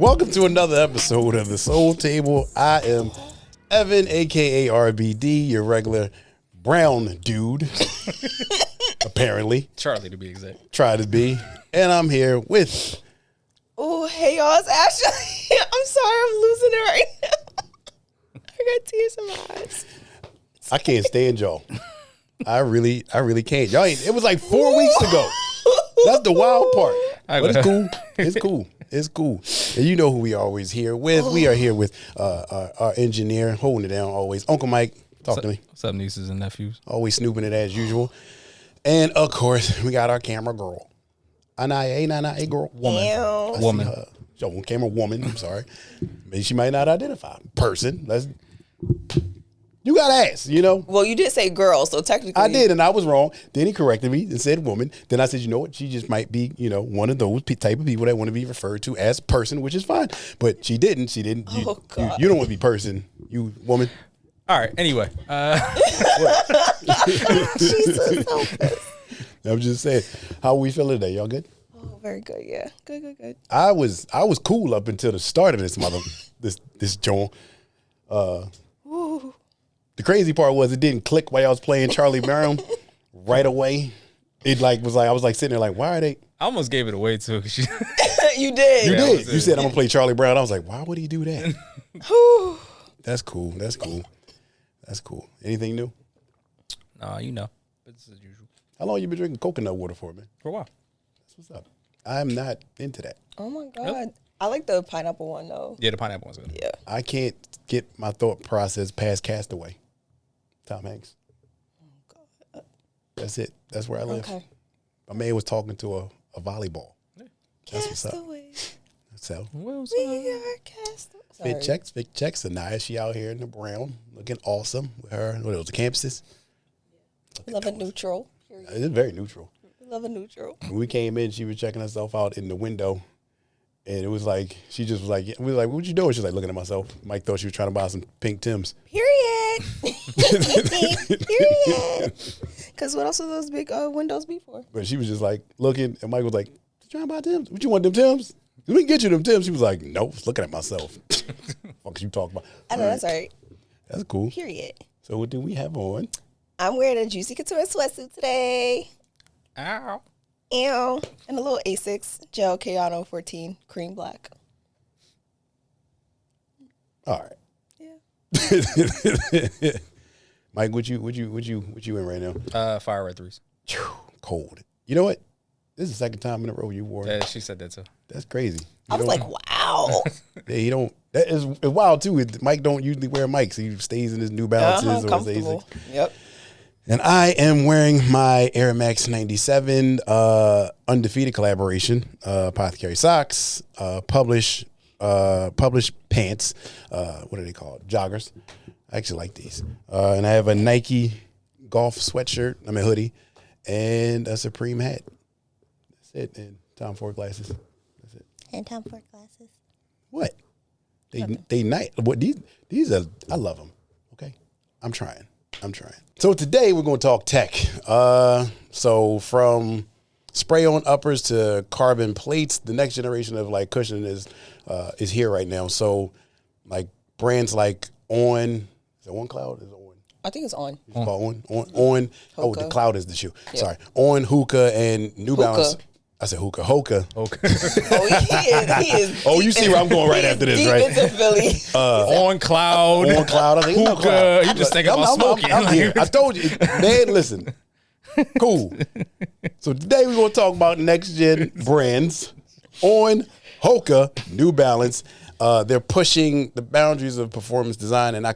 Welcome to another episode of the Soul Table. I am Evan, aka RBD, your regular brown dude. Apparently. Charlie, to be exact. Try to be. And I'm here with... Oh, hey y'all, it's Ashley. I'm sorry, I'm losing it right now. I got tears in my eyes. I can't stand y'all. I really can't. Y'all ain't... It was like 4 weeks ago. That's the wild part. But it's cool. It's cool. It's cool. And you know who we are always here with. We are here with our engineer, holding it down always. Uncle Mike, talk to me. What's up, nieces and nephews? Always snooping it as usual. And, of course, we got our camera girl. A girl. Woman. So, camera woman, I'm sorry. Maybe she might not identify. Person. You got to ask, you know? Well, you did say girl, so technically. I did, and I was wrong. Then he corrected me and said woman. Then I said, you know what? She just might be, you know, one of those type of people that want to be referred to as person, which is fine. But she didn't. She didn't. You don't want to be person. You woman. All right. Anyway. She's so selfish. I'm just saying. How are we feeling today? Y'all good? Oh, very good. Yeah. Good. I was cool up until the start of this this joint. Ooh. The crazy part was it didn't click while I was playing Charlie Brown right away. It I was like sitting there like, why are they? I almost gave it away too. Cause You did. You did. You said I'm gonna play Charlie Brown. I was like, why would he do that? That's cool. Anything new? Nah, you know, business as usual. How long you been drinking coconut water for, man? For a while. That's what's up. I'm not into that. Oh my God. Really? I like the pineapple one though. Yeah, the pineapple one's good. Yeah. I can't get my thought process past Castaway. Tom Hanks. Oh God. That's it. That's where I live. Okay. My man was talking to a volleyball. That's what's up. Castaway. So We are castaway. Fit checks. Anaya, she out here in the brown, looking awesome with her. What else? The campuses. Love a neutral. It's very neutral. Love a neutral. When we came in, she was checking herself out in the window, and it was like she just was like, we were like, "What you doing?" She was like looking at myself. Mike thought she was trying to buy some pink Tims. Period. Period. Because what else would those big windows be for? But she was just like looking, and Mike was like, "You trying to buy Tims? What you want them Tims? We can get you them Tims." She was like, "Nope." Looking at myself. What you talking about? I know, that's all right. That's cool. Period. So what do we have on? I'm wearing a Juicy Couture sweatsuit today. Ow. Ew. And a little Asics Gel Kayano 14 cream black. All right. Yeah. Mike, what you in right now? Fire Red 3s. Cold. You know what? This is the second time in a row you wore it. Yeah, she said that too. That's crazy. I was like, wow. Yeah, he don't. That is wild too. Mike don't usually wear mics. He stays in his New Balances or his Comfortable. Asics. Yep. And I am wearing my Air Max 97 undefeated collaboration, Apothecary socks, published pants. What are they called? Joggers. I actually like these. And I have a Nike golf sweatshirt. I mean hoodie, and a Supreme hat. That's it. And Tom Ford glasses. That's it. And Tom Ford glasses. What? They nice. What these are? I love them. Okay, I'm trying. So today we're going to talk tech. So from spray-on uppers to carbon plates, the next generation of like cushioning is here right now. So like brands like On, is it On Cloud? Is it On? I think it's on. It's called On. Oh, the Cloud is the shoe. Yep. Sorry, On, Hookah, and New Balance. I said Hookah. Oh, he is. Oh, you see where I'm going right after this, right? Into Philly. On Cloud. On Cloud. I think it's Hookah. Cloud. You just thinking about smoking. I'm here. I told you, man. Listen, cool. So today we're gonna talk about next gen brands. On, Hoka, New Balance. They're pushing the boundaries of performance design, and I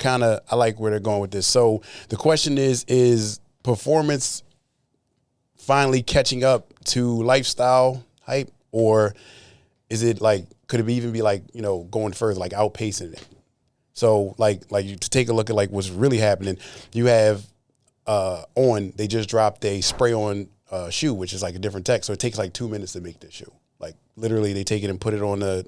like where they're going with this. So the question is performance finally catching up to lifestyle hype, or is it like, could it even be like, you know, going further, like outpacing it? So like you, to take a look at like what's really happening, you have they just dropped a spray on shoe, which is like a different tech. So it takes like 2 minutes to make this shoe. Like literally they take it and put it on I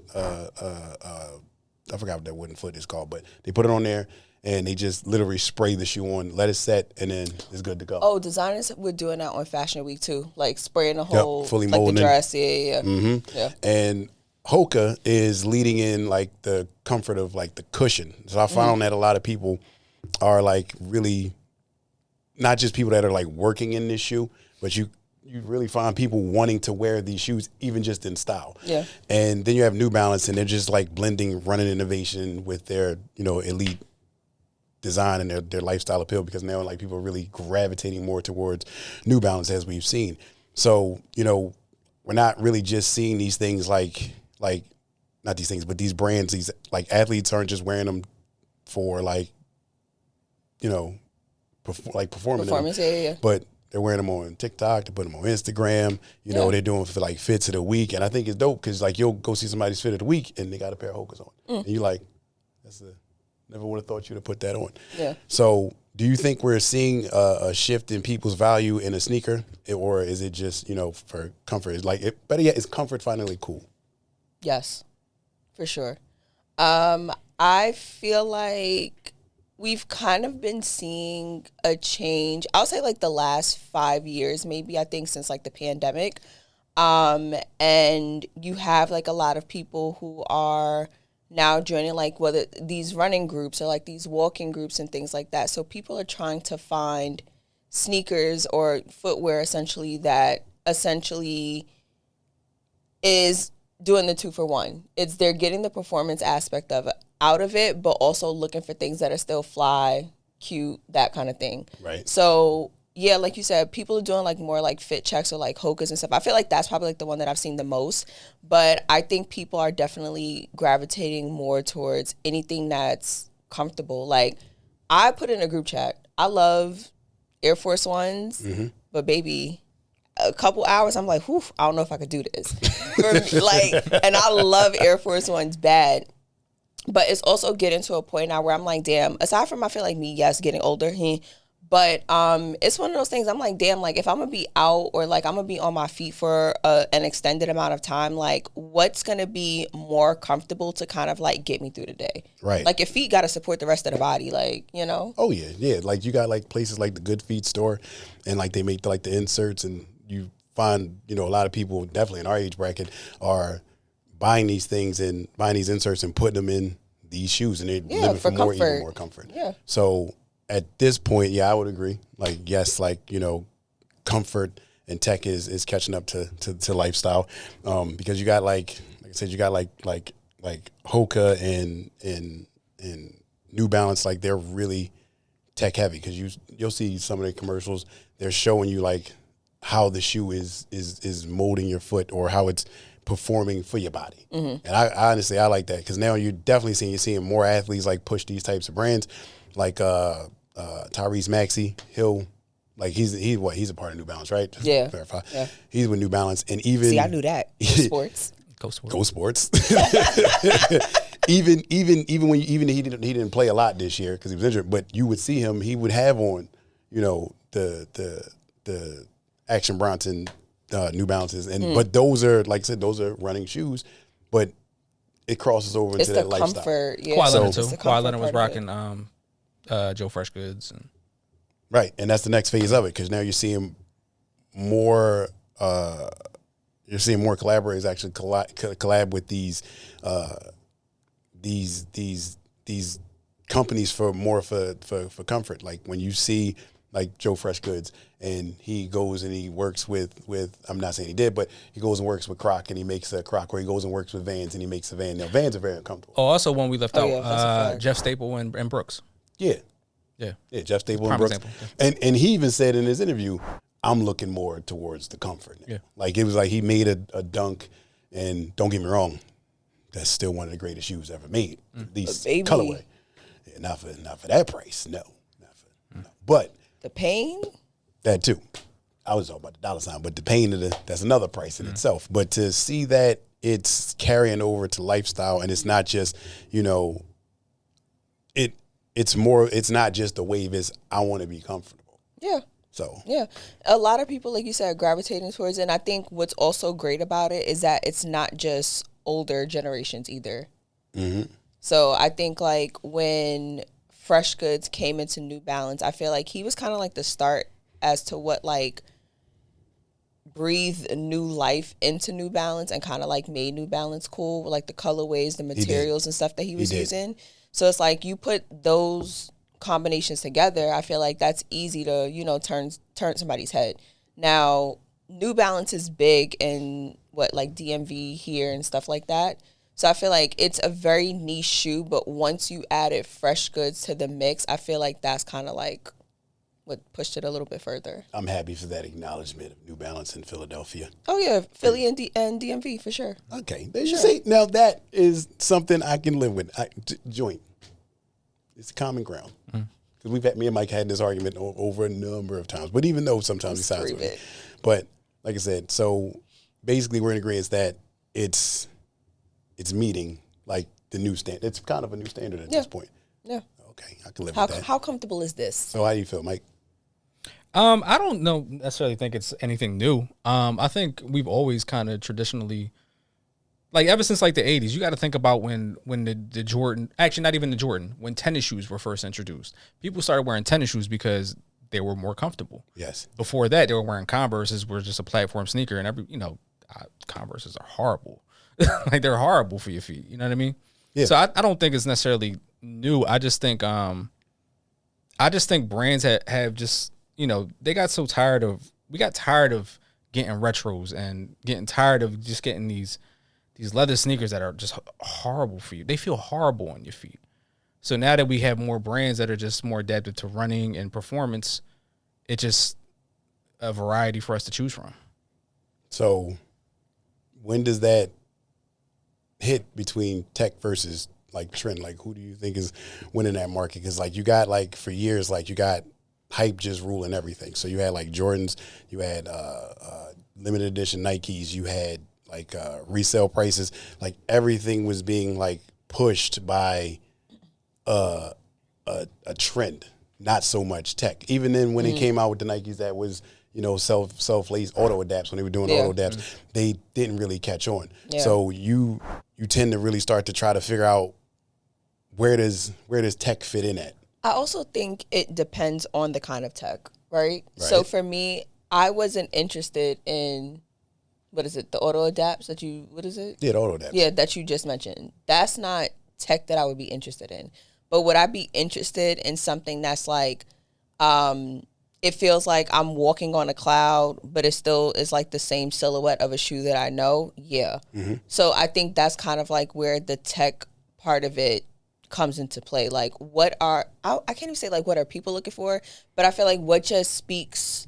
forgot what that wooden foot is called, but they put it on there and they just literally spray the shoe on, let it set, and then it's good to go. Oh, designers were doing that on Fashion Week too, like spraying the whole, fully like molding. the dress. Yeah. Mm-hmm. Yeah. And Hoka is leading in like the comfort of like the cushion. So I found that a lot of people are like really not just people that are like working in this shoe, but you really find people wanting to wear these shoes even just in style. Yeah. And then you have New Balance, and they're just like blending running innovation with their, you know, elite design and their lifestyle appeal, because now like people are really gravitating more towards New Balance, as we've seen. So, you know, we're not really just seeing these things like not these things, but these brands, these like athletes aren't just wearing them for like, you know, performance, Yeah. but they're wearing them on TikTok, they put them on Instagram, you know, they're doing for like fits of the week. And I think it's dope because like you'll go see somebody's fit of the week and they got a pair of Hokas on. And you're like, never would have thought you'd have put that on. Yeah. So do you think we're seeing a shift in people's value in a sneaker, or is it just, you know, for comfort? It's like, better yet, is comfort finally cool? Yes, for sure. I feel like we've kind of been seeing a change. I'll say like the last 5 years, maybe, I think since like the pandemic. And you have like a lot of people who are now joining like whether these running groups or like these walking groups and things like that. So people are trying to find sneakers or footwear essentially that essentially is doing the 2-for-1. It's they're getting the performance aspect of it out of it, but also looking for things that are still fly, cute, that kind of thing. Right. So yeah, like you said, people are doing like more like fit checks or like Hokas and stuff. I feel like that's probably like the one that I've seen the most. But I think people are definitely gravitating more towards anything that's comfortable. Like I put in a group chat, I love Air Force Ones, but baby, a couple hours, I'm like, whew, I don't know if I could do this. And I love Air Force Ones bad. But it's also getting to a point now where I'm like, damn, aside from I feel like me, yes, getting older, but it's one of those things I'm like, damn, like if I'm going to be out or like I'm going to be on my feet for an extended amount of time, like what's going to be more comfortable to kind of like get me through the day? Right. Like your feet got to support the rest of the body, like, you know? Oh, yeah, yeah. Like you got like places like the Good Feet store, and like they make like the inserts, and you find, you know, a lot of people definitely in our age bracket are buying these things and buying these inserts and putting them in these shoes, and they're living for more, even more comfort. Yeah. So at this point, yeah, I would agree. Like, yes, like, you know, comfort and tech is catching up to lifestyle, because you got like I said, you got like Hoka and New Balance, like they're really tech heavy, because you'll see some of the commercials, they're showing you like how the shoe is molding your foot or how it's performing for your body. And I honestly, I like that, because now you're definitely seeing more athletes like push these types of brands, like Tyrese Maxey. He'll like he's a part of New Balance, right? Just Yeah. verify. Yeah. He's with New Balance, and even See, I knew that. Sports. Go sports. Go Sports. even when he didn't play a lot this year because he was injured, but you would see him. He would have on, you know, the Action Bronson New Balances, and but those are, like I said, those are running shoes, but it crosses over into that lifestyle. Comfort, yeah. Kawhi Leonard It's too. the Kawhi comfort Leonard was part of it. rocking Joe Fresh Goods. And Right, and that's the next phase of it, because now you're seeing more. You're seeing more collaborators actually collab with these companies for more for comfort. Like when you see like Joe Fresh Goods, and he goes and he works with I'm not saying he did, but he goes and works with Croc, and he makes a Croc, or he goes and works with Vans and he makes a Van. Now Vans are very uncomfortable. oh, also one we left Oh, out, yeah, that's a fact. Jeff Staple and Brooks. Yeah, Yeah. Jeff Staple and Prime Brooks, example. and he even said in his interview, I'm looking more towards the comfort. Now. Yeah. Like it was like he made a dunk, and don't get me wrong, that's still one of the greatest shoes ever made. At least baby. colorway. Yeah, not for that price. No. But The pain. that too. I was talking about the dollar sign, but the pain of that's another price in itself. But to see that it's carrying over to lifestyle, and it's not just, you know, it's more, it's not just a wave, it's I want to be comfortable. Yeah. So Yeah. A lot of people, like you said, are gravitating towards it. And I think what's also great about it is that it's not just older generations either. So I think like when Fresh Goods came into New Balance, I feel like he was kind of like the start as to what like breathed new life into New Balance and kind of like made New Balance cool with like the colorways, the materials and stuff that he was using. So it's like you put those combinations together, I feel like that's easy to, you know, turn somebody's head. Now, New Balance is big in like DMV here and stuff like that. So I feel like it's a very niche shoe, but once you added Fresh Goods to the mix, I feel like that's kind of like what pushed it a little bit further. I'm happy for that acknowledgement of New Balance in Philadelphia. Oh yeah, Philly and DMV for sure. Okay, there you see. Now that is something I can live with. Joint. It's common ground. Because me and Mike had this argument over a number of times. But even though sometimes he sides with it. But like I said, so basically we're in agreement that it's meeting like the new standard. It's kind of a new standard at this point. Yeah. Okay, I can live with that. How comfortable is this? So how do you feel, Mike? I don't necessarily think it's anything new. I think we've always kind of traditionally, like ever since like the 80s, you got to think about when the Jordan, actually not even the Jordan, when tennis shoes were first introduced. People started wearing tennis shoes because they were more comfortable. Yes. Before that, they were wearing Converses, were just a platform sneaker, and Converses are horrible. Like they're horrible for your feet. You know what I mean? Yeah. So I don't think it's necessarily new. I just think brands have just, you know, we got tired of getting retros and getting tired of just getting these leather sneakers that are just horrible for you. They feel horrible on your feet. So now that we have more brands that are just more adapted to running and performance, it's just a variety for us to choose from. So when does that hit between tech versus like trend? Like who do you think is winning that market? Because like you got like for years, like you got hype just ruling everything. So you had like Jordans, you had limited edition Nikes, you had like resale prices, like everything was being like pushed by a trend, not so much tech. Even then when it came out with the Nikes that was, you know, self-lace auto adapts, when they were doing auto adapts, they didn't really catch on. Yeah. So you tend to really start to try to figure out where does tech fit in at. I also think it depends on the kind of tech, right? So for me, I wasn't interested in, the auto adapts that you, Yeah, the auto adapts. Yeah, that you just mentioned. That's not tech that I would be interested in. But would I be interested in something that's like, it feels like I'm walking on a cloud, but it still is like the same silhouette of a shoe that I know? Yeah. Mm-hmm. So I think that's kind of like where the tech part of it comes into play. Like I can't even say like what are people looking for, but I feel like what just speaks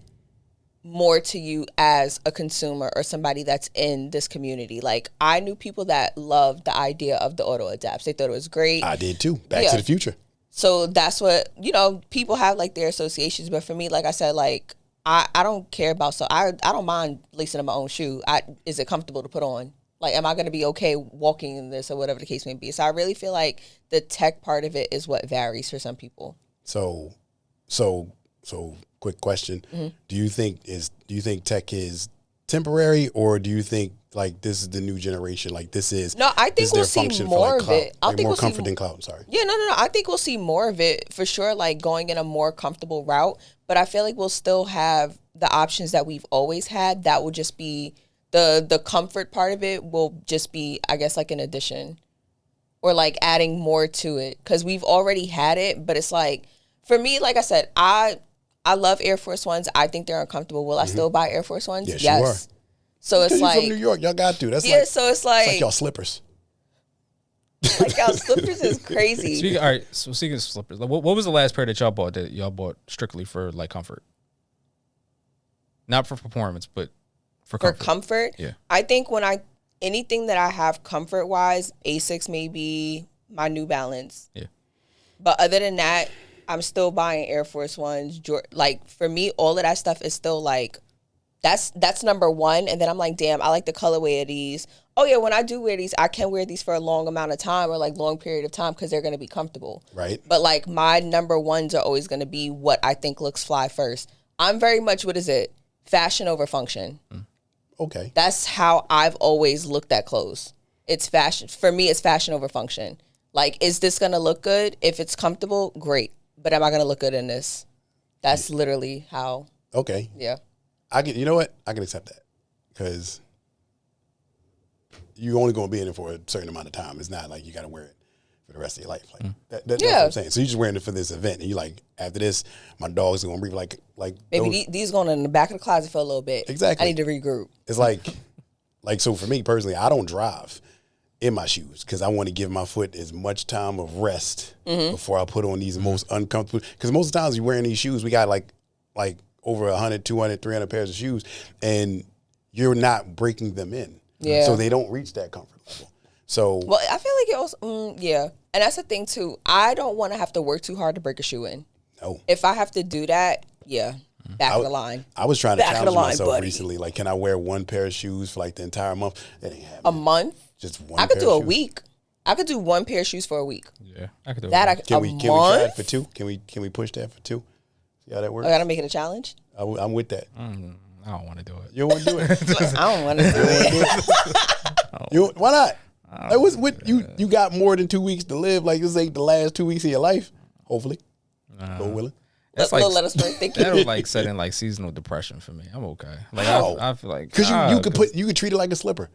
more to you as a consumer or somebody that's in this community. Like I knew people that loved the idea of the auto adapts. They thought it was great. I did too. Back to the Future. So that's what, you know, people have like their associations. But for me, like I said, like I don't care about, so I don't mind lacing in my own shoe. Is it comfortable to put on? Like, am I going to be okay walking in this or whatever the case may be? So I really feel like the tech part of it is what varies for some people. So quick question. Mm-hmm. Do you think tech is temporary, or do you think like this is the new generation? Like this is I think we'll see more of it. I think more comfort than cloud. Sorry. Yeah, no. I think we'll see more of it for sure. Like going in a more comfortable route, but I feel like we'll still have the options that we've always had. That will just be the comfort part of it. Will just be, I guess, like an addition, or like adding more to it, because we've already had it. But it's like for me, like I said, I love Air Force Ones. I think they're uncomfortable. Will I still buy Air Force Ones? Yes. You are. So it's like from New York, y'all got to. That's so it's like y'all slippers. Like y'all slippers is crazy. Speaking of slippers, what was the last pair that y'all bought strictly for like comfort? Not for performance, but for comfort. For comfort? Yeah. I think anything that I have comfort wise, Asics maybe, my New Balance. Yeah. But other than that, I'm still buying Air Force Ones. Like for me, all of that stuff is still like, that's number one. And then I'm like, damn, I like the colorway of these. Oh yeah, when I do wear these, I can wear these for a long amount of time or like long period of time because they're going to be comfortable. Right. But like my number ones are always going to be what I think looks fly first. I'm very much, fashion over function. Okay. That's how I've always looked at clothes. It's fashion. For me, it's fashion over function. Like, is this going to look good? If it's comfortable, great. But am I going to look good in this? That's literally how. Okay. Yeah. You know what? I can accept that. because you're only going to be in it for a certain amount of time. It's not like you got to wear it for the rest of your life. Like that's what I'm saying. So you're just wearing it for this event, and you're like, after this, my dog's going to breathe like. Maybe these going in the back of the closet for a little bit. Exactly. I need to regroup. It's like so for me personally, I don't drive in my shoes because I want to give my foot as much time of rest before I put on these most uncomfortable. Because most of the times you're wearing these shoes, we got like over 100, 200, 300 pairs of shoes, and you're not breaking them in. Yeah. So they don't reach that comfort level. So well, I feel like it also, yeah. And that's the thing too. I don't want to have to work too hard to break a shoe in. No. If I have to do that, back of the line. I was trying to challenge myself buddy. recently. Like, can I wear one pair of shoes for like the entire month? That ain't happening. A month? Just one. I could pair do of a shoes. week. I could do one pair of shoes for a week. Yeah, I could do that. Can we try it for 2? Can we push that for 2? See how that works? I gotta make it a challenge. I'm with that. I don't want to do it. You don't want to do it? I don't want to do it. Why not? Like, what you got more than 2 weeks to live? Like, this ain't the last 2 weeks of your life. Hopefully, Lord willing. That's like let us break. Thank you. that was like setting like seasonal depression for me. I'm okay. Like How? I feel like Because you could treat it like a slipper.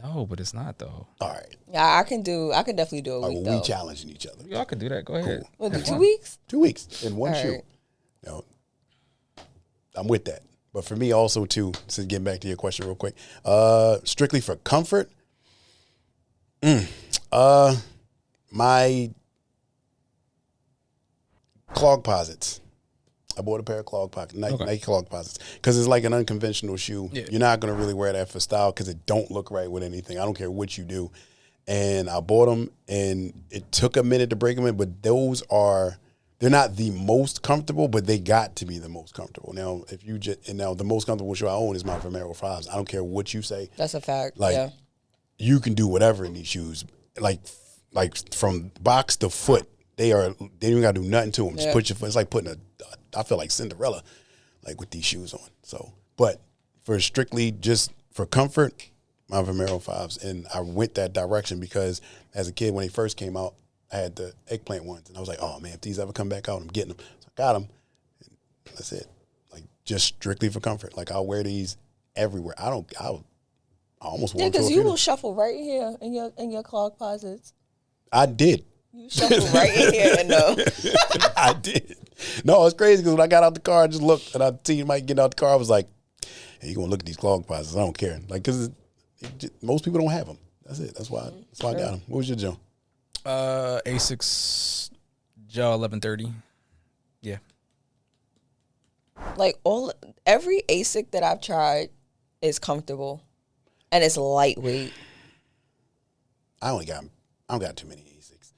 no, but it's not though. All right. Yeah, I can definitely do a week Well, though. we challenging each other. Y'all could do that. Go ahead. What, do 2 weeks? 2 weeks in one All shoe. right. You know, I'm with that. But for me also too, since getting back to your question real quick, strictly for comfort, my clog posits. I bought a pair of clog pockets, Nike clog posits, because it's like an unconventional shoe. Yeah. You're not going to really wear that for style because it don't look right with anything. I don't care what you do. And I bought them, and it took a minute to break them in, but they're not the most comfortable, but they got to be the most comfortable. Now, now the most comfortable shoe I own is my Vomero 5s. I don't care what you say. That's a fact. Like, yeah. you can do whatever in these shoes. Like from box to foot, they don't got to do nothing to them. Just put your foot. It's like putting I feel like Cinderella, like with these shoes on. So, but for strictly just for comfort, my Vomero 5s, and I went that direction because as a kid when they first came out, I had the eggplant ones, and I was like, oh man, if these ever come back out, I'm getting them. So I got them. And that's it. Like just strictly for comfort. Like I'll wear these everywhere. I almost wore them to a because you funeral. will shuffle right here in your clog posits. I did. You shuffle right in here and no. I did. No, it's crazy because when I got out the car, I just looked and I seen Mike getting out the car. I was like, hey, you gonna look at these clog posits? I don't care. Like, because most people don't have them. That's it. That's why I got them. What was your jump? Asics Gel 1130. Yeah. Like every ASIC that I've tried is comfortable, and it's lightweight. I don't got too many Asics,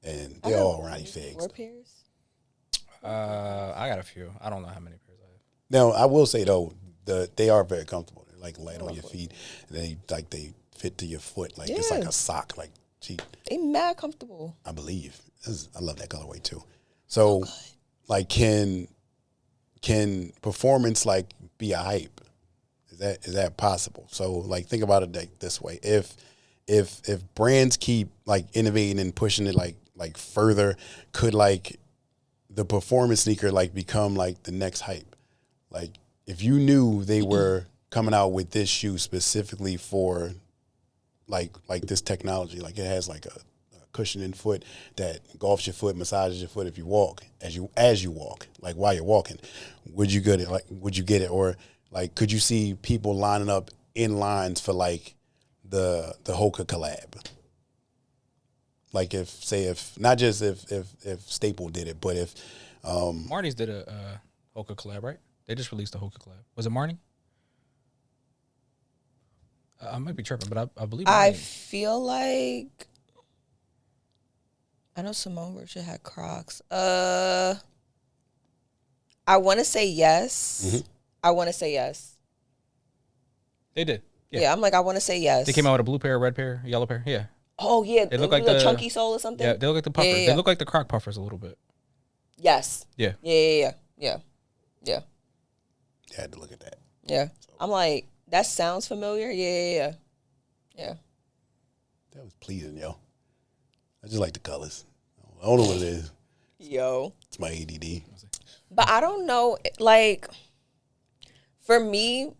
and they're all Ronnie Figs. 4 pairs. I got a few. I don't know how many pairs I have. Now, I will say though, they are very comfortable. They're like light on your feet, and they fit to your foot. Like it's like a sock. Like, gee, They mad comfortable. I believe. I love that colorway too. So, like, can performance like be a hype? Is that possible? So, like, think about it like this way: if brands keep like innovating and pushing it like further, could like the performance sneaker like become like the next hype? Like, if you knew they were coming out with this shoe specifically for like this technology, like it has like a cushioning foot that engulfs your foot, massages your foot if you walk, as you walk, like while you're walking, would you get it? Or like, could you see people lining up in lines for like the Hoka collab? Like if not just if Staple did it, but if Marty's did a Hoka collab, right? They just released a Hoka collab. Was it Marty? I might be tripping, but I believe I Marty. feel like I know Simone Richard had Crocs. I want to say yes. Mm-hmm. I want to say yes. They did. Yeah, I'm like, I want to say yes. They came out with a blue pair, red pair, yellow pair. Yeah. Oh yeah, They look like the the chunky sole or something. Yeah, they look like the puffers. Yeah. They look like the Croc puffers a little bit. Yes. Yeah. Yeah. you had to look at that. Yeah. I'm like, that sounds familiar. Yeah. That was pleasing, yo. I just like the colors. I don't know what it is. Yo. It's my ADD. But I don't know, like, for me,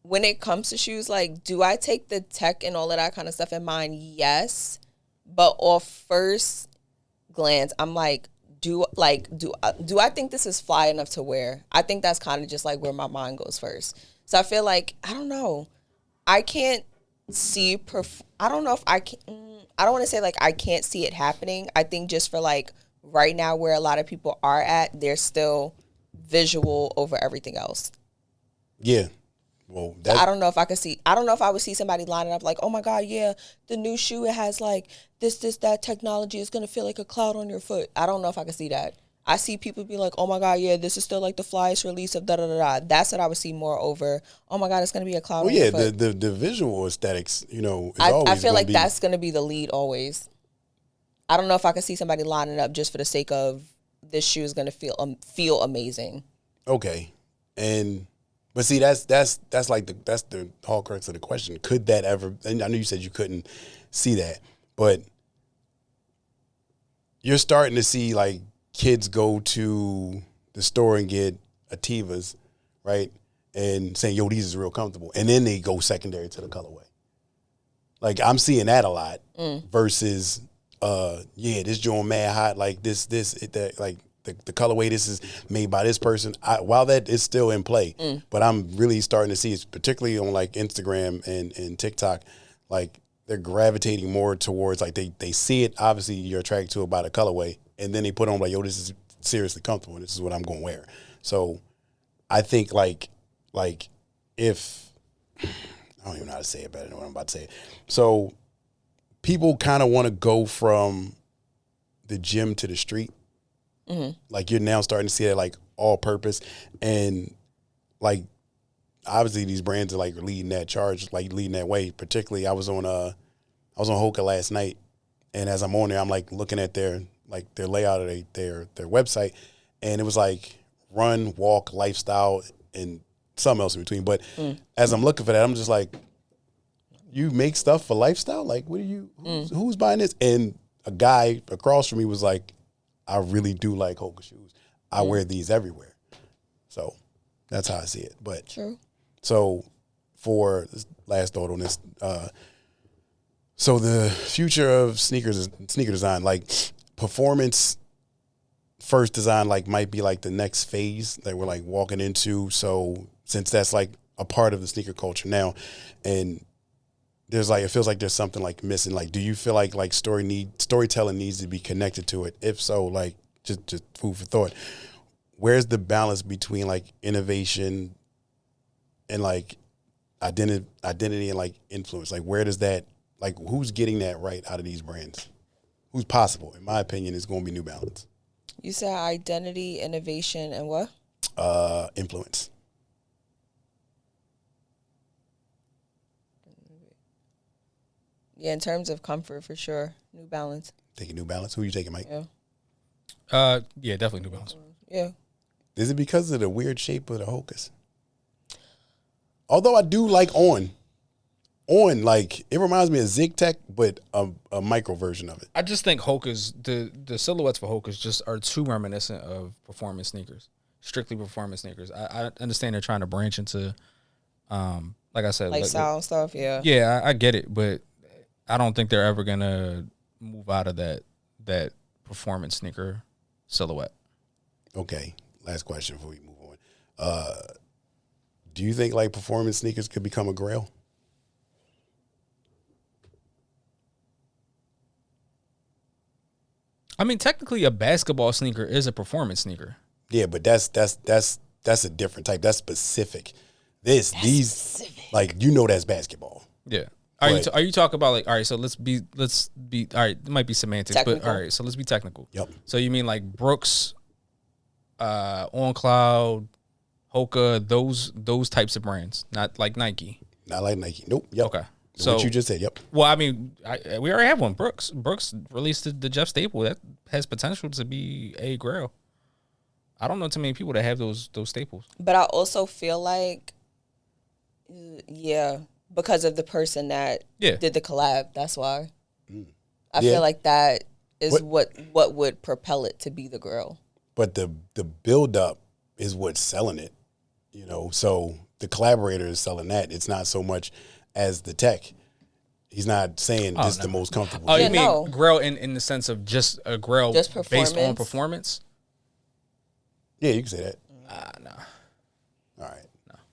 when it comes to shoes, like, do I take the tech and all of that kind of stuff in mind? Yes. But off first glance, I'm like, do I think this is fly enough to wear? I think that's kind of just like where my mind goes first. So I feel like, I don't know. I can't see, I don't know if I can, I don't want to say like I can't see it happening. I think just for like right now where a lot of people are at, they're still visual over everything else. Yeah. Well, so I don't know if I could see, I don't know if I would see somebody lining up like, oh my God, yeah, the new shoe, it has like this, that technology is going to feel like a cloud on your foot. I don't know if I could see that. I see people be like, oh my God, yeah, this is still like the flyest release of da-da-da-da. That's what I would see more over, oh my God, it's going to be a cloud on your foot. The visual aesthetics, is always I feel like that's going to be the lead always. I don't know if I could see somebody lining up just for the sake of this shoe is going to feel amazing. Okay. But see, that's the whole crux of the question. Could that ever, and I know you said you couldn't see that, but you're starting to see like kids go to the store and get Ativas, right? And saying, yo, these is real comfortable. And then they go secondary to the colorway. Like I'm seeing that a lot versus, this joint mad hot, like that, like the colorway, this is made by this person. While that is still in play, but I'm really starting to see it, particularly on like Instagram and TikTok, like they're gravitating more towards like they see it. Obviously, you're attracted to it by the colorway, and then they put on like, yo, this is seriously comfortable, and this is what I'm going to wear. So I think like if I don't even know how to say it better than what I'm about to say. So people kind of want to go from the gym to the street. Mm-hmm. Like you're now starting to see that like all purpose, and like obviously these brands are like leading that charge, like leading that way. Particularly, I was on Hoka last night, and as I'm on there, I'm like looking at their layout of their website, and it was like run, walk, lifestyle, and something else in between. But as I'm looking for that, I'm just like, you make stuff for lifestyle? Like, what are you? Who's buying this? And a guy across from me was like, I really do like Hoka shoes. I wear these everywhere. So that's how I see it. But true. So for last thought on this, so the future of sneaker design, like performance first design, like might be like the next phase that we're like walking into. So since that's like a part of the sneaker culture now, and there's like, it feels like there's something like missing. Like, do you feel like storytelling needs to be connected to it? If so, like just food for thought. Where's the balance between like innovation and like identity and like influence? Like, where does that, like, who's getting that right out of these brands? Who's possible? In my opinion, is going to be New Balance. You said identity, innovation, and what? Influence. Yeah, in terms of comfort, for sure. New Balance. Taking New Balance? Who are you taking, Mike? Yeah, definitely New Balance. Yeah. Is it because of the weird shape of the Hokas? Although I do like On, like, it reminds me of Zig Tech, but a micro version of it. I just think Hokas, the silhouettes for Hokas just are too reminiscent of performance sneakers, strictly performance sneakers. I understand they're trying to branch into, like I said, lifestyle stuff, yeah. Yeah, I get it, but I don't think they're ever gonna move out of that performance sneaker silhouette. Okay, last question before we move on. Do you think like performance sneakers could become a grail? I mean, technically, a basketball sneaker is a performance sneaker. Yeah, but that's a different type. That's specific. Specific. Like, that's basketball. Yeah. Are you talking about like, all right, so let's be all right, it might be semantics, technical. But all right, so let's be technical. Yep. So you mean like Brooks, On Cloud, Hoka, those types of brands, not like Nike. Not like Nike. Nope. Yep. Okay. So what you just said, yep. Well, I mean, we already have one. Brooks released the Jeff Staple that has potential to be a grail. I don't know too many people that have those staples. But I also feel like, because of the person that did the collab, that's why. I feel like that is what would propel it to be the grail. But the build up is what's selling it, So the collaborator is selling that. It's not so much as the tech. He's not saying this is the most comfortable. Oh, shoe. you mean grail in the sense of just a grail Just based on performance? Yeah, you can say that. No. All right.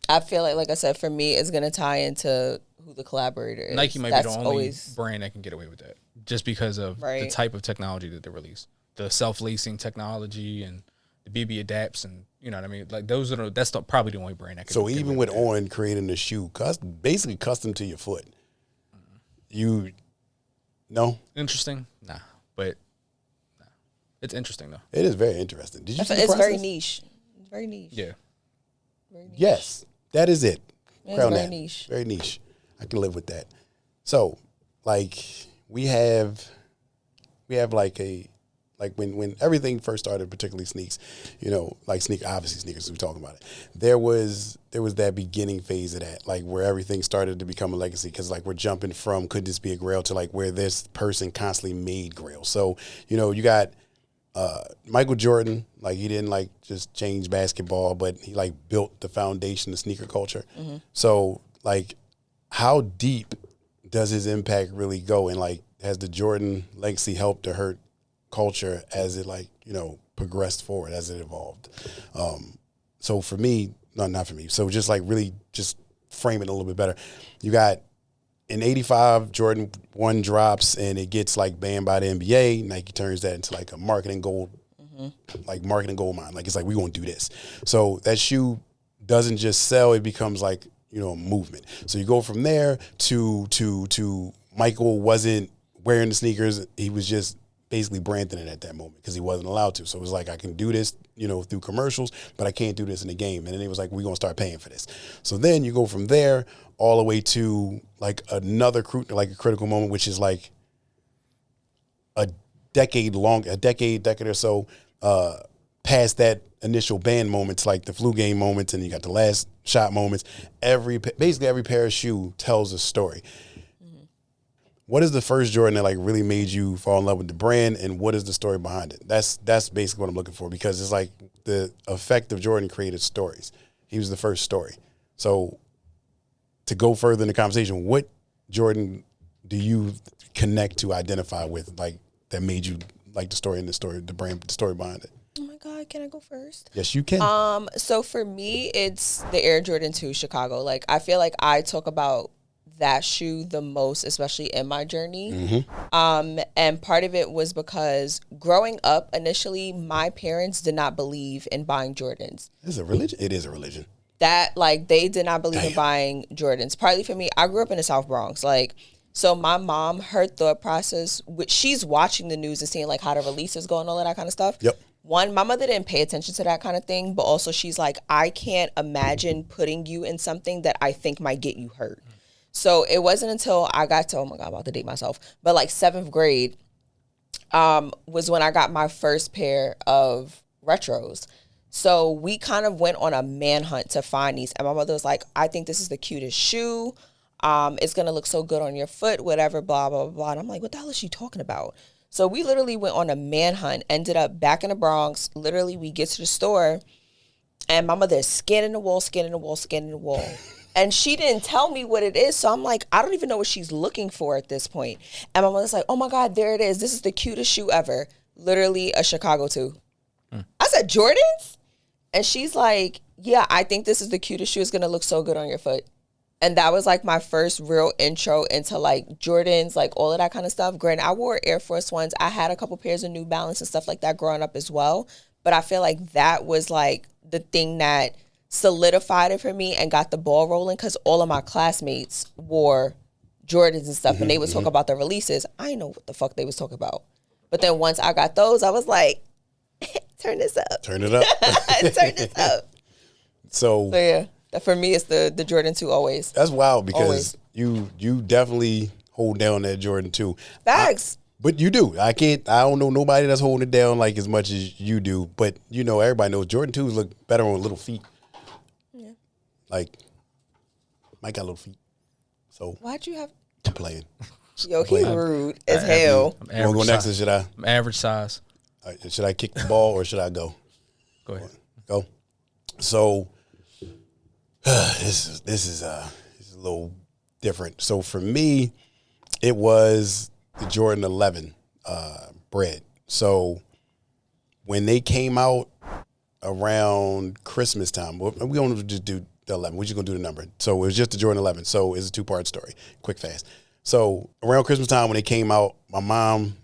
I feel like I said, for me, it's gonna tie into who the collaborator is. Nike might That's be the only brand that can get away with that, just because of the type of technology that they release, the self-lacing technology and the BB adapts, and you know what I mean. Like that's probably the only brand that can. So even with On creating the shoe, basically custom to your foot, you no interesting, but it's interesting though. It is very interesting. Did you? See it's very niche. It's very niche. Yeah. Very niche. Yes, that is it. It's very niche. Very niche. I can live with that. So, like, we have when everything first started, particularly sneaks, you know, like obviously sneakers, we're talking about it. There was that beginning phase of that, like where everything started to become a legacy, because like we're jumping from could this be a grail to like where this person constantly made grail. So, you know, you got Michael Jordan, like he didn't like just change basketball, but he like built the foundation of sneaker culture. Mm-hmm. So like, how deep does his impact really go? And like, has the Jordan legacy helped or hurt culture as it like, you know, progressed forward, as it evolved? So for me, not for me. So just like really just frame it a little bit better. You got in 85, Jordan 1 drops and it gets like banned by the NBA. Nike turns that into like a marketing gold, like marketing gold mine. Like it's like, we gonna do this. So that shoe doesn't just sell, it becomes like, you know, a movement. So you go from there to Michael wasn't wearing the sneakers. He was just basically branding it at that moment because he wasn't allowed to. So it was like, I can do this, you know, through commercials, but I can't do this in the game. And then it was like, we're going to start paying for this. So then you go from there all the way to like another like a critical moment, which is like a decade or so past that initial ban moments, like the flu game moments, and you got the last shot moments. Basically every pair of shoe tells a story. What is the first Jordan that like really made you fall in love with the brand, and what is the story behind it? That's basically what I'm looking for, because it's like the effect of Jordan created stories. He was the first story. So to go further in the conversation, what Jordan do you connect to, identify with, like that made you like the story and the brand, the story behind it? Oh my God, can I go first? Yes, you can. So for me, it's the Air Jordan 2 Chicago. Like I feel like I talk about that shoe the most, especially in my journey. Mm-hmm. And part of it was because growing up, initially, my parents did not believe in buying Jordans. It's a religion. It is a religion. That, like, they did not believe in buying Jordans. Partly for me, I grew up in the South Bronx. Like, so my mom, her thought process, she's watching the news and seeing, like, how the releases go and all of that kind of stuff. Yep. One, my mother didn't pay attention to that kind of thing, but also she's like, I can't imagine putting you in something that I think might get you hurt. So it wasn't until I got to, oh my God, I'm about to date myself, but like 7th grade was when I got my first pair of retros. So we kind of went on a manhunt to find these. And my mother was like, I think this is the cutest shoe. It's going to look so good on your foot, whatever, blah, blah, blah. And I'm like, what the hell is she talking about? So we literally went on a manhunt, ended up back in the Bronx. Literally, we get to the store and my mother is scanning the wall. And she didn't tell me what it is. So I'm like, I don't even know what she's looking for at this point. And my mother's like, oh my God, there it is. This is the cutest shoe ever. Literally a Chicago 2. I said, Jordans? And she's like, yeah, I think this is the cutest shoe. It's going to look so good on your foot. And that was like my first real intro into like Jordans, like all of that kind of stuff. Granted, I wore Air Force Ones. I had a couple pairs of New Balance and stuff like that growing up as well. But I feel like that was like the thing that solidified it for me and got the ball rolling, because all of my classmates wore Jordans and stuff, and they would talk about the releases. I didn't know what the fuck they was talking about. But then once I got those, I was like, turn this up. Turn it up. Turn this up. So yeah, for me, it's the Jordan 2 always. That's wild, because you definitely hold down that Jordan 2. Facts. But you do. I don't know nobody that's holding it down like as much as you do. But, you know, everybody knows Jordan 2s look better on little feet. Yeah. Like, Mike got little feet. So. Why'd you have. I'm playing. Yo, he rude as hell. You want to go next, or should I? I'm average size. Should I kick the ball or should I go? Go ahead. Go. So, this is a little different. So for me, it was the Jordan 11 bread. So when they came out around Christmas time, we don't just do the 11. We're just gonna do the number. So it was just the Jordan 11. So it's a 2-part story. Quick, fast. So around Christmas time when they came out, my mom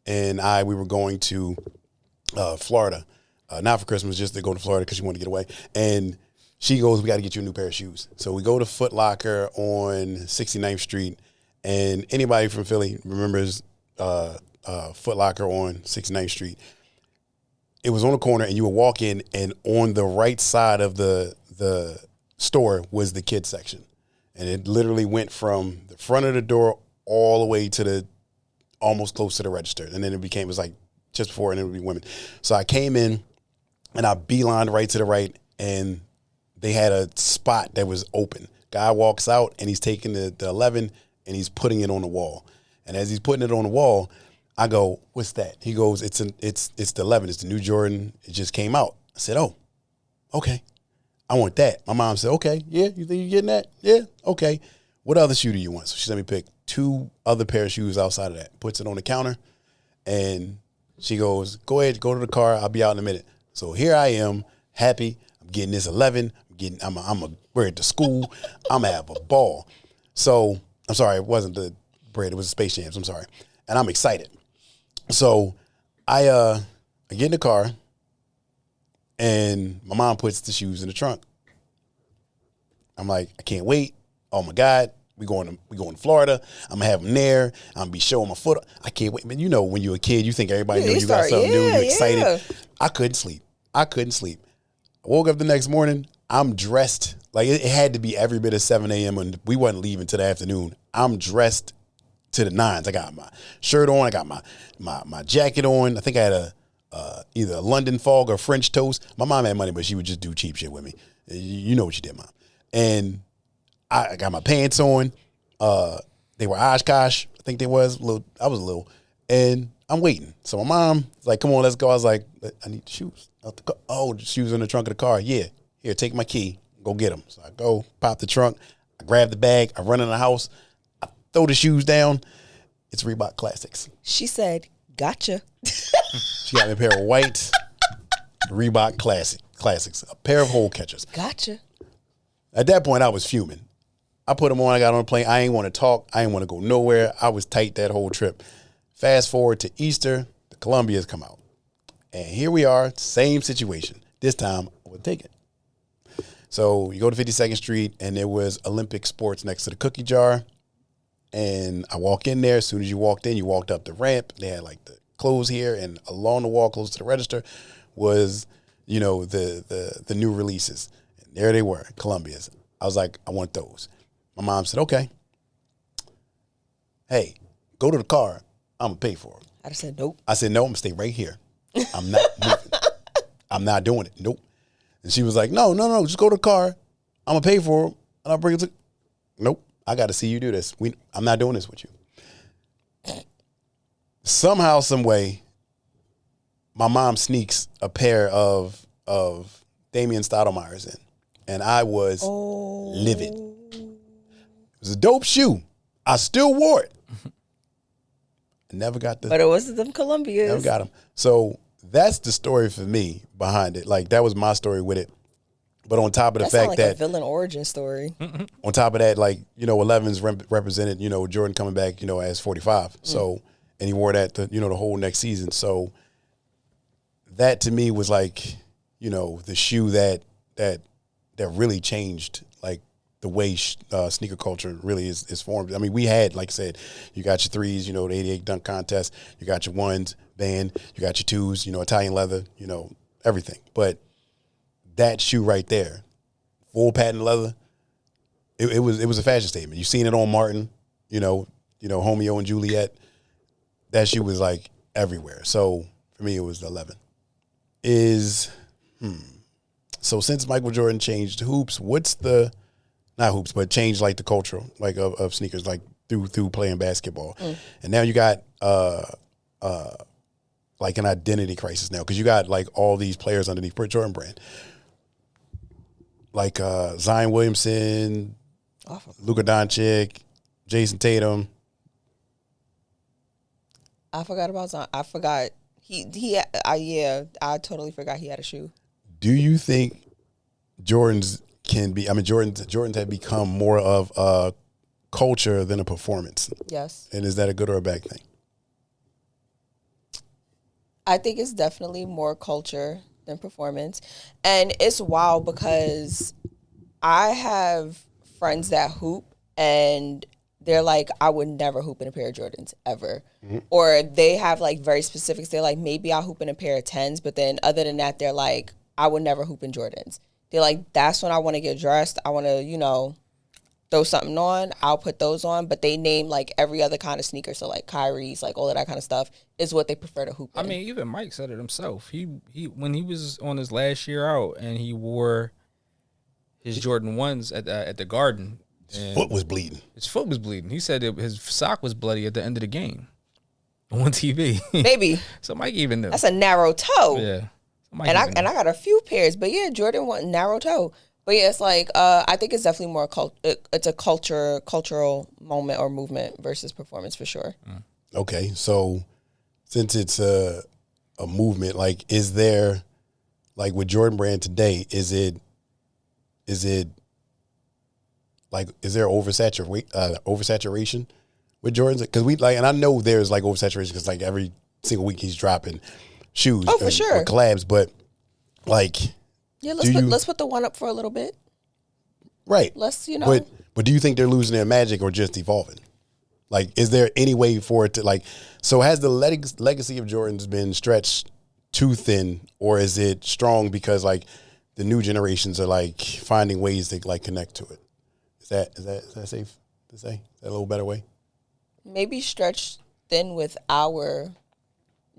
and we were going to Florida, not for Christmas, just to go to Florida because she wanted to get away. And she goes, "We got to get you a new pair of shoes." So we go to Foot Locker on 69th Street, and anybody from Philly remembers Foot Locker on 69th Street. It was on the corner, and you would walk in, and on the right side of the store was the kids section, and it literally went from the front of the door all the way to the almost close to the register, and then it was like just before, and it would be women. So I came in, and I beelined right to the right, and they had a spot that was open. Guy walks out, and he's taking the 11, and he's putting it on the wall. And as he's putting it on the wall, I go, "What's that?" He goes, "It's the 11. It's the new Jordan. It just came out." I said, "Oh, okay. I want that." My mom said, "Okay, yeah, you think you're getting that? Yeah, okay. What other shoe do you want?" So she let me pick 2 other pair of shoes outside of that. Puts it on the counter, and she goes, "Go ahead, go to the car. I'll be out in a minute." So here I am, happy. I'm getting this 11. We're at the school. I'm gonna have a ball. So I'm sorry, it wasn't the bread. It was the Space Jams. I'm sorry, and I'm excited. So I get in the car, and my mom puts the shoes in the trunk. I'm like, I can't wait. Oh my God, we going to Florida. I'm gonna have them there. I'm gonna be showing my foot. I can't wait. Man, you know, when you're a kid, you think everybody knows you got something new. You're excited. Yeah. I couldn't sleep. I woke up the next morning. I'm dressed like it had to be every bit of 7 a.m. and we wasn't leaving till the afternoon. I'm dressed to the nines. I got my shirt on. I got my jacket on. I think I had either a London fog or French toast. My mom had money, but she would just do cheap shit with me. You know what she did, Mom. And I got my pants on. They were Oshkosh. I think they was. I was a little. And I'm waiting. So my mom was like, "Come on, let's go." I was like, "I need shoes out the car." "Oh, the shoes in the trunk of the car." "Yeah. Here, take my key. Go get them." So I go, pop the trunk. I grab the bag. I run in the house. I throw the shoes down. It's Reebok Classics. She said, "Gotcha." She got me a pair of white Reebok Classics, a pair of hole catchers. Gotcha. At that point, I was fuming. I put them on. I got on the plane. I ain't want to talk. I ain't want to go nowhere. I was tight that whole trip. Fast forward to Easter, the Columbia's come out. And here we are, same situation. This time, I would take it. So you go to 52nd Street, and there was Olympic Sports next to the cookie jar. And I walk in there. As soon as you walked in, you walked up the ramp. They had like the clothes here, and along the wall close to the register was, you know, the new releases. And there they were, Columbia's. I was like, I want those. My mom said, "Okay. Hey, go to the car. I'm going to pay for them." I said, "Nope." I said, "No, I'm going to stay right here. I'm not moving. I'm not doing it. Nope." And she was like, No, just go to the car. I'm going to pay for them, and I'll bring it to. Nope. I got to see you do this. I'm not doing this with you. Somehow, some way, my mom sneaks a pair of Damian Stoudemire's in, and I was livid. It was a dope shoe. I still wore it. I never got the. But it wasn't them Columbias. Never got them. So that's the story for me behind it. Like, that was my story with it. But on top of the fact like that a villain origin story. On top of that, like, you know, 11's represented, you know, Jordan coming back, you know, as 45. So, and he wore that, the whole next season. So that to me was like, you know, the shoe that really changed, like, the way sneaker culture really is formed. I mean, we had, like I said, you got your threes, you know, the 88 dunk contest, you got your ones, band, you got your twos, you know, Italian leather, you know, everything. But that shoe right there, full patent leather, it was a fashion statement. You seen it on Martin, you know, Romeo and Juliet. That shoe was like everywhere. So for me, it was the 11. So since Michael Jordan changed hoops, not hoops, but changed like the culture like of sneakers, like through playing basketball, and now you got like an identity crisis now because you got like all these players underneath Jordan brand. like Zion Williamson, Luka Doncic, Jason Tatum. I forgot about Zion. I forgot I totally forgot he had a shoe. Do you think Jordans can be? I mean, Jordans have become more of a culture than a performance. Yes. And is that a good or a bad thing? I think it's definitely more culture than performance. And it's wild because I have friends that hoop and they're like, I would never hoop in a pair of Jordans ever. Mm-hmm. Or they have like very specifics. They're like, maybe I'll hoop in a pair of 10s. But then other than that, they're like, I would never hoop in Jordans. They're like, that's when I want to get dressed. I want to, throw something on. I'll put those on. But they name like every other kind of sneaker. So like Kyrie's, like all of that kind of stuff is what they prefer to hoop in. I mean, even Mike said it himself. He when he was on his last year out and he wore his Jordan 1s at the Garden. His foot was bleeding. He said his sock was bloody at the end of the game on TV. Maybe. So Mike even knew. That's a narrow toe. Yeah. And I got a few pairs, but yeah, Jordan went narrow toe. But yeah, it's like I think it's definitely more it's a cultural moment or movement versus performance for sure. Okay, so since it's a movement, like is there like with Jordan Brand today, is there oversaturation with Jordans? Because and I know there's like oversaturation because like every single week he's dropping shoes. Oh, for sure. Or collabs, but like, yeah, let's put the one up for a little bit. Right. Let's But do you think they're losing their magic or just evolving? Like, is there any way for it to like? So has the legacy of Jordan's been stretched too thin, or is it strong because like the new generations are like finding ways to like connect to it? Is that safe to say? Is that a little better way? Maybe stretched thin with our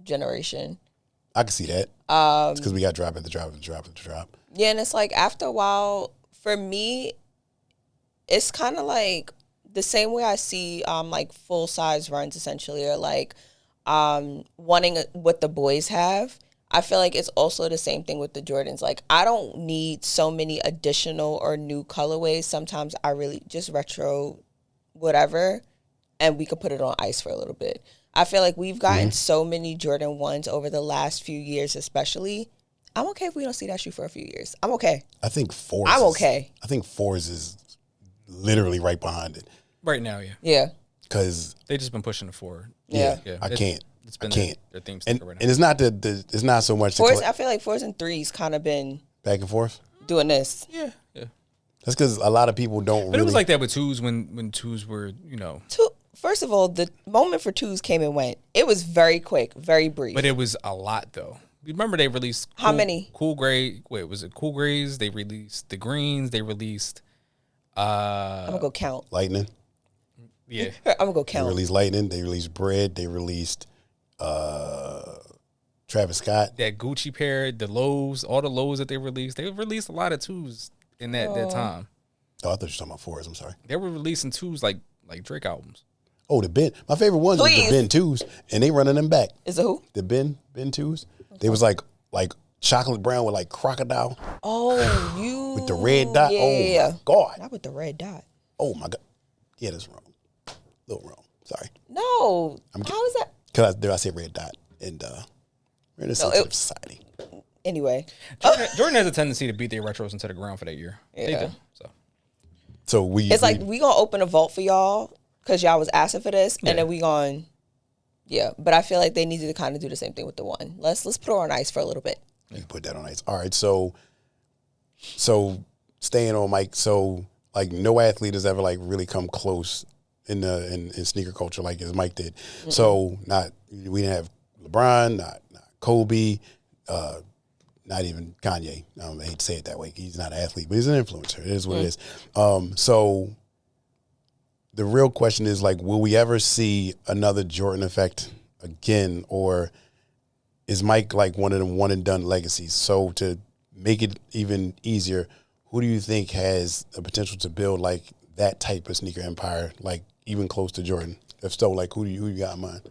generation. I can see that. It's because we got drop. Yeah, and it's like after a while, for me, it's kind of like the same way I see like full size runs essentially, or like wanting what the boys have. I feel like it's also the same thing with the Jordans. Like I don't need so many additional or new colorways. Sometimes I really just retro whatever, and we could put it on ice for a little bit. I feel like we've gotten so many Jordan 1s over the last few years, especially. I'm okay if we don't see that shoe for a few years. I'm okay. I think fours. I'm okay. I think fours is literally right behind it. Right now, yeah. Yeah. Because they just been pushing it forward. Yeah. I can't. It's been their theme and, right now. And it's not it's not so much. Fours, I feel like 4s and 3s kind of been back and forth doing this. Yeah. That's because a lot of people don't. But it was like that with 2s when 2s were, First of all, the moment for 2s came and went. It was very quick, very brief. But it was a lot though. Remember they released how many? Cool Gray. Wait, was it Cool Grays? They released the greens. They released. I'm gonna go count. Lightning. Yeah, I'm gonna go count. They released Lightning. They released Bread. They released Travis Scott. That Gucci pair, the lows, all the lows that they released. They released a lot of 2s in that time. Oh, I thought you were talking about 4s. I'm sorry. They were releasing 2s like Drake albums. Oh, the Ben. My favorite ones was the Ben 2s, and they running them back. Is it who? The Ben 2s. Okay. They was like chocolate brown with like crocodile. Oh, you with the red dot. Yeah. Oh my God. Not with the red dot. Oh my God. Yeah, that's wrong. A little wrong. Sorry. No. How is that? Because I said red dot, and we're in a sensitive society. Anyway, Jordan has a tendency to beat their retros into the ground for that year. Yeah. They do. So it's like we gonna open a vault for y'all because y'all was asking for this, and then we gonna. Yeah, but I feel like they needed to kind of do the same thing with the one. Let's put her on ice for a little bit. You can put that on ice. All right, so staying on Mike. So like no athlete has ever like really come close in sneaker culture like as Mike did. Mm-hmm. So we didn't have LeBron, not Kobe, not even Kanye. I hate to say it that way. He's not an athlete, but he's an influencer. It is what it is. So the real question is like, will we ever see another Jordan effect again, or is Mike like one of them one and done legacies? So to make it even easier, who do you think has the potential to build like that type of sneaker empire, like even close to Jordan? If so, like who you got in mind?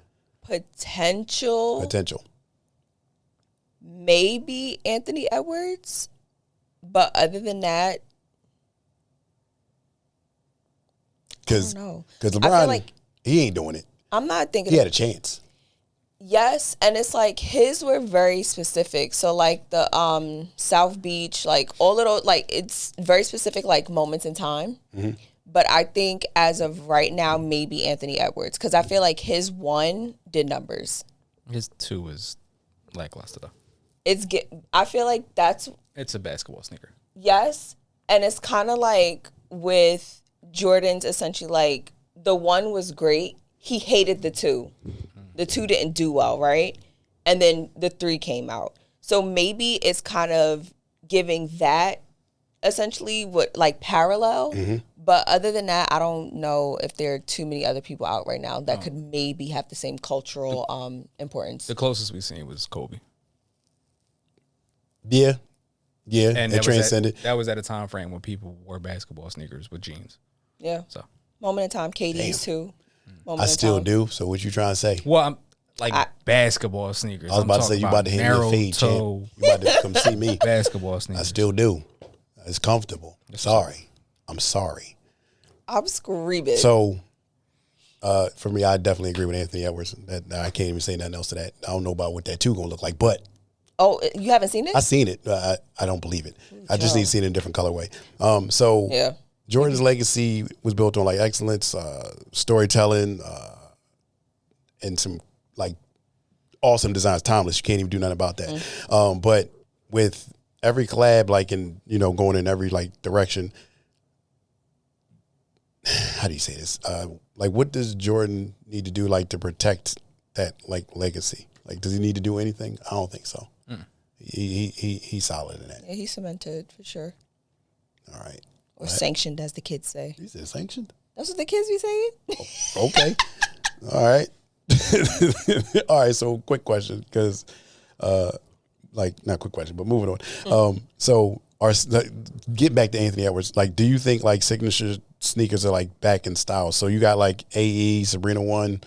Potential. Maybe Anthony Edwards, but other than that, Because know. LeBron, I feel like he ain't doing it. I'm not thinking. He had a chance. Yes, and it's like his were very specific. So like the South Beach, like all of those, like it's very specific, like moments in time. Mm-hmm. But I think as of right now, maybe Anthony Edwards, because I feel like his 1 did numbers. His 2 was lackluster though. I feel like it's a basketball sneaker. Yes, and it's kind of like with Jordan's, essentially like the 1 was great. He hated the 2. The 2 didn't do well, right? And then the 3 came out. So maybe it's kind of giving that essentially what like parallel. Mm-hmm. But other than that, I don't know if there are too many other people out right now that could maybe have the same cultural importance. The closest we've seen was Kobe. Yeah, and it transcended. That was at a time frame when people wore basketball sneakers with jeans. Yeah. So moment in time, KD's too. I still do. So what you trying to say? Well, I'm like basketball sneakers. I was about to say you about to hit me a fade, champ. You about to come see me. Basketball sneakers. I still do. It's comfortable. Sorry. I'm sorry. I'm screaming. So, for me, I definitely agree with Anthony Edwards. That I can't even say nothing else to that. I don't know about what that 2 gonna look like, but you haven't seen it? I seen it. I don't believe it. I just need to see it in a different colorway. So yeah. Jordan's legacy was built on like excellence, storytelling, and some like awesome designs. Timeless. You can't even do nothing about that. But with every collab, like going in every like direction. How do you say this? Like, what does Jordan need to do like to protect that like legacy? Like, does he need to do anything? I don't think so. He's solid in that. Yeah, he's cemented for sure. All right. Or sanctioned, as the kids say. He said sanctioned? That's what the kids be saying. Okay. All right. All right. So, quick question, because, not quick question, but moving on. Get back to Anthony Edwards. Like, do you think like signature sneakers are like back in style? So you got like AE, Sabrina 1,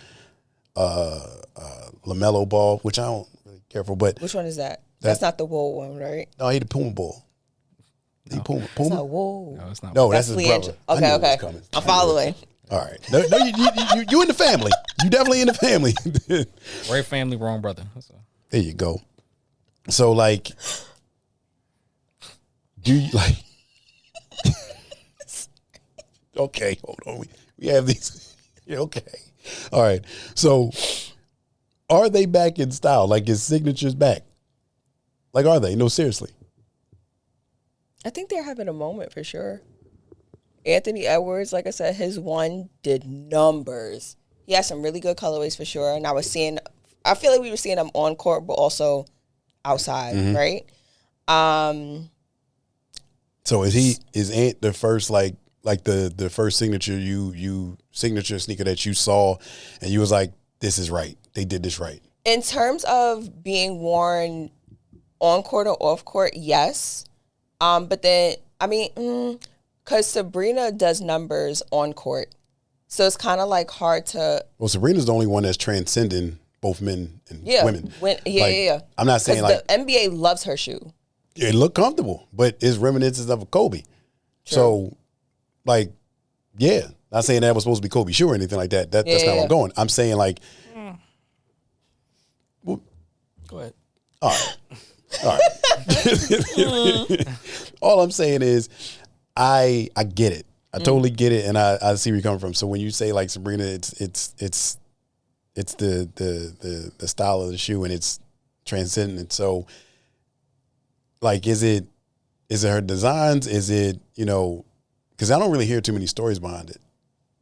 LaMelo Ball, which I don't really care for, but which one is that? That's not the wool one, right? No, he the Puma Ball. No. Puma. It's not wool. No, it's not. No, that's his brother. Okay. I'm following. All right. No, you in the family. You definitely in the family. Right family, wrong brother. There you go. So like, do you like? Okay, hold on. We have these. Yeah, okay. All right. So, are they back in style? Like, is signatures back? Like, are they? No, seriously. I think they're having a moment for sure. Anthony Edwards, like I said, his 1 did numbers. He has some really good colorways for sure. And I feel like we were seeing them on court, but also outside, right? So is Ant the first like the first signature sneaker that you saw and you was like, this is right. They did this right. In terms of being worn on court or off court, yes. But then, I mean, because Sabrina does numbers on court. So it's kind of like hard to. Well, Sabrina's the only one that's transcending both men and women. Yeah. I'm not saying like. The NBA loves her shoe. It looked comfortable, but it's reminiscence of a Kobe. True. So, like, yeah. Not saying that was supposed to be Kobe shoe or anything like that. That's not where I'm going. I'm saying like. Well, go ahead. All right. All I'm saying is, I get it. I totally get it, and I see where you're coming from. So when you say like Sabrina, it's the style of the shoe and it's transcendent. So like, is it her designs? Is it because I don't really hear too many stories behind it,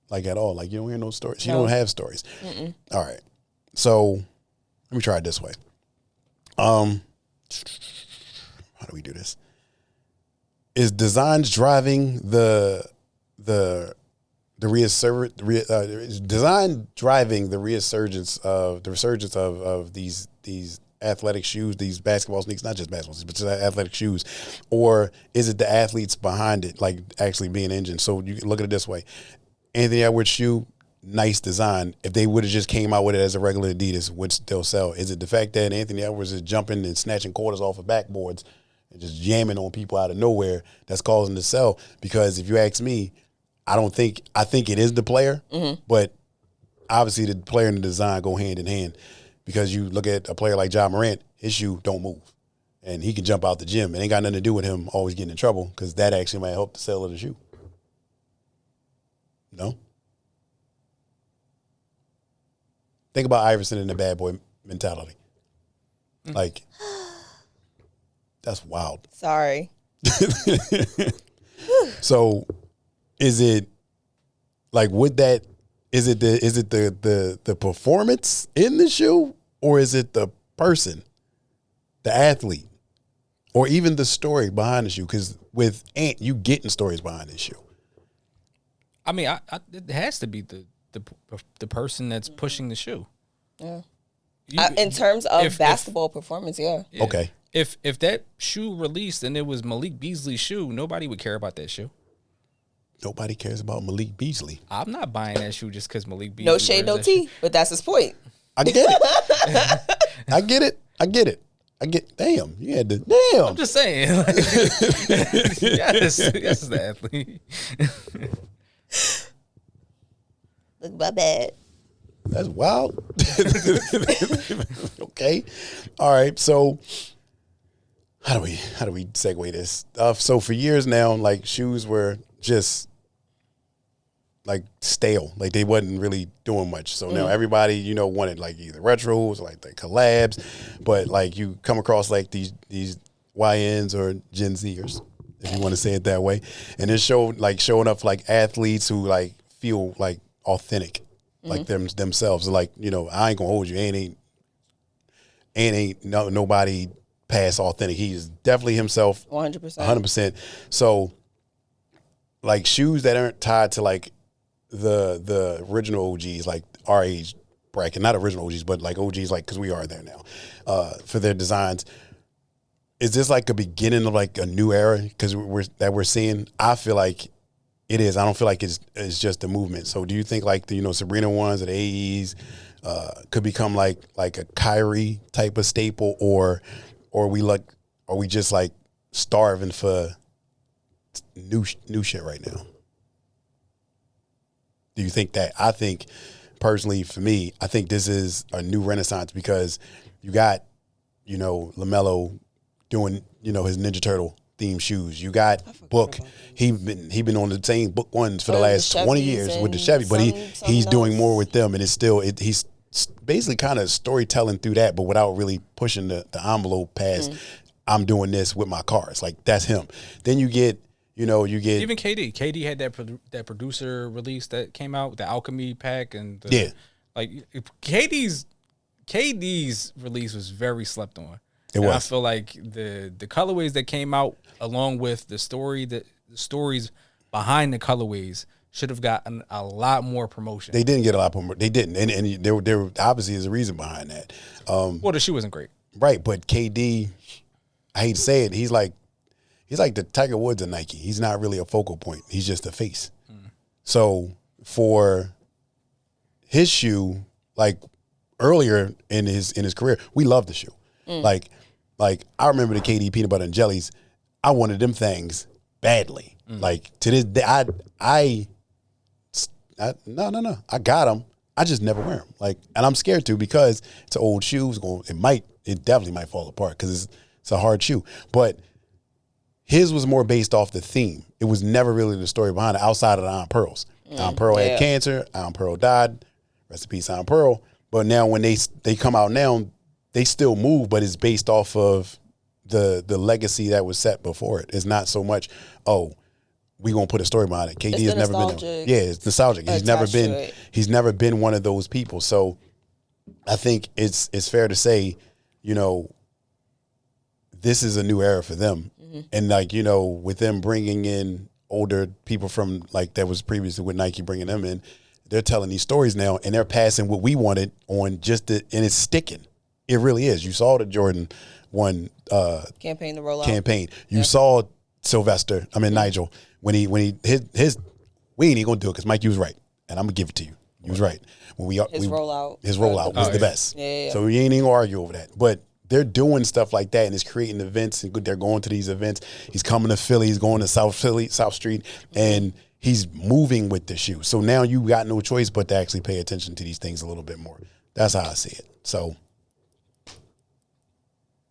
like at all. Like you don't hear no stories. She don't have stories. All right. So let me try it this way. How do we do this? Is designs driving design driving the resurgence of these athletic shoes, these basketball sneakers, not just basketball sneakers, but just athletic shoes, or is it the athletes behind it, like actually being engine? So you can look at it this way: Anthony Edwards shoe, nice design. If they would have just came out with it as a regular Adidas, would still sell. Is it the fact that Anthony Edwards is jumping and snatching quarters off of backboards and just jamming on people out of nowhere that's causing the sell? Because if you ask me, I think it is the player, but obviously the player and the design go hand in hand because you look at a player like Ja Morant, his shoe don't move. And he can jump out the gym. It ain't got nothing to do with him always getting in trouble because that actually might help the sale of the shoe. No? Think about Iverson and the bad boy mentality. Like, that's wild. Sorry. So, is it like is it the performance in the shoe or is it the person, the athlete? Or even the story behind the shoe, because with Ant, you getting stories behind this shoe. I mean, it has to be the person that's pushing the shoe. Yeah. In terms of basketball performance, yeah. Okay. If that shoe released and it was Malik Beasley's shoe, nobody would care about that shoe. Nobody cares about Malik Beasley. I'm not buying that shoe just because Malik Beasley. No shade, no tea, but that's his point. I get it. I get it. Damn, you had to, damn. I'm just saying. Like, yes, the athlete. Look, my bad. That's wild. Okay. All right. So how do we segue this? So for years now, like shoes were just like stale. Like they wasn't really doing much. So now everybody, wanted like either retros or like the collabs. But like you come across like these YNs or Gen Zers, if you want to say it that way. And it's showing up like athletes who like feel like authentic, like themselves. Like, I ain't gonna hold you. Ain't nobody past authentic. He's definitely himself. 100%. 100%. So like shoes that aren't tied to like the original OGs, like our age bracket, not original OGs, but like OGs, like, cause we are there now, for their designs. Is this like a beginning of like a new era? Cause we're seeing, I feel like it is. I don't feel like it's just a movement. So do you think like the, Sabrina ones or the AEs, could become like a Kyrie type of staple or are we just like starving for new shit right now? Do you think that? I think personally for me, I think this is a new renaissance because you got, LaMelo doing, his Ninja Turtle themed shoes. You got Book. He been on the same Book ones for the last 20 years with the Chevy, but he's doing more with them and it's still he's basically kind of storytelling through that, but without really pushing the envelope past I'm doing this with my cars. Like that's him. Then you get even KD. KD had that producer release that came out, the Alchemy pack, and like KD's release was very slept on. It was. I feel like the colorways that came out along with the stories behind the colorways should have gotten a lot more promotion. They didn't get a lot more. They didn't, and there obviously is a reason behind that. Well, the shoe wasn't great, right? But KD, I hate to say it, he's like the Tiger Woods of Nike. He's not really a focal point. He's just a face. So for his shoe, like earlier in his career, we loved the shoe. Like I remember the KD peanut butter and jellies. I wanted them things badly. Like to this day, I got them. I just never wear them. Like, and I'm scared to because it's an old shoe. It definitely might fall apart because it's a hard shoe. But his was more based off the theme. It was never really the story behind it outside of the Iron Pearls. Iron Pearl had cancer. Iron Pearl died. Rest in peace, Iron Pearl. But now when they come out now, they still move, but it's based off of the legacy that was set before it. It's not so much, we gonna put a story behind it. KD has never been. It's nostalgic. He's never been one of those people. So I think it's fair to say, this is a new era for them. And like, with them bringing in older people from like that was previously with Nike bringing them in, they're telling these stories now and they're passing what we wanted on and it's sticking. It really is. You saw the Jordan 1 campaign, the rollout. You saw Nigel when he we ain't even gonna do it because Mike, you was right. And I'm gonna give it to you. You was right. His rollout was the best. Yeah. So we ain't even gonna argue over that. But they're doing stuff like that and it's creating events and they're going to these events. He's coming to Philly, he's going to South Street, and he's moving with the shoe. So now you got no choice but to actually pay attention to these things a little bit more. That's how I see it. So,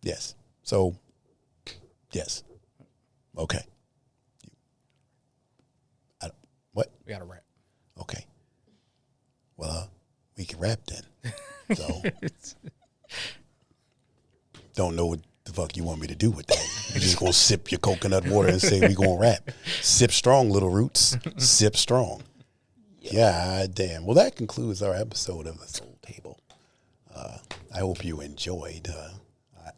yes. So, yes. Okay. What? We got to wrap. Okay. Well, we can rap then. So, don't know what the fuck you want me to do with that. You're just going to sip your coconut water and say we going to rap. Sip strong, little roots. Sip strong. Yeah, damn. Well, that concludes our episode of The Soul Table. I hope you enjoyed.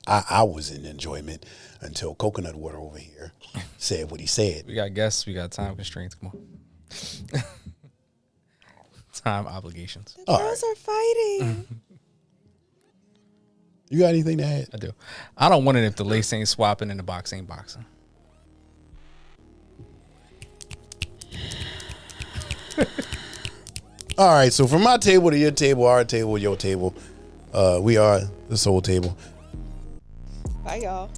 I was in enjoyment until coconut water over here said what he said. We got guests. We got time constraints. Come on. Time obligations. The girls are fighting. You got anything to add? I do. I don't want it if the lace ain't swapping and the box ain't boxing. All right, so from my table to your table, our table, your table, we are The Soul Table. Bye, y'all.